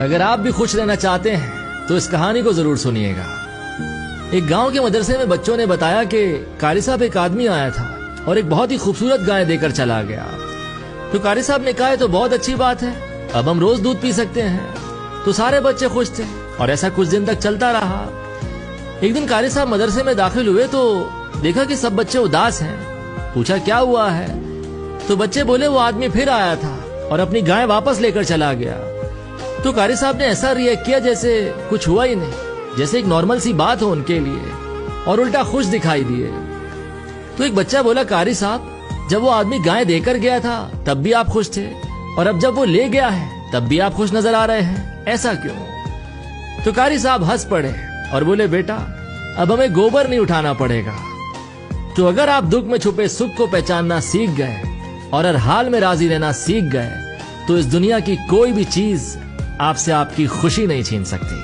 اگر آپ بھی خوش رہنا چاہتے ہیں تو اس کہانی کو ضرور سنیے گا۔ ایک گاؤں کے مدرسے میں بچوں نے بتایا کہ قاری صاحب ایک آدمی آیا تھا اور ایک بہت ہی خوبصورت گائے دے کر چلا گیا۔ تو قاری صاحب نے کہا تو بہت اچھی بات ہے، اب ہم روز دودھ پی سکتے ہیں۔ تو سارے بچے خوش تھے اور ایسا کچھ دن تک چلتا رہا۔ ایک دن قاری صاحب مدرسے میں داخل ہوئے تو دیکھا کہ سب بچے اداس ہیں۔ پوچھا کیا ہوا ہے؟ تو بچے بولے وہ آدمی پھر آیا تھا اور اپنی گائے واپس لے کر چلا گیا۔ تو قاری صاحب نے ایسا ریئیکٹ کیا جیسے کچھ ہوا ہی نہیں، جیسے ایک نارمل سی بات ہو ان کے لیے، اور الٹا خوش دکھائی دیے۔ تو ایک بچہ بولا قاری صاحب جب وہ آدمی گائے دے کر گیا تھا تب بھی آپ خوش تھے، اور اب جب وہ لے گیا ہے تب بھی آپ خوش نظر آ رہے ہیں، ایسا کیوں؟ تو قاری صاحب ہنس پڑے اور بولے بیٹا اب ہمیں گوبر نہیں اٹھانا پڑے گا۔ تو اگر آپ دکھ میں چھپے سکھ کو پہچاننا سیکھ گئے اور ہر حال میں راضی رہنا سیکھ گئے تو اس دنیا کی کوئی بھی چیز آپ سے آپ کی خوشی نہیں چھین سکتی۔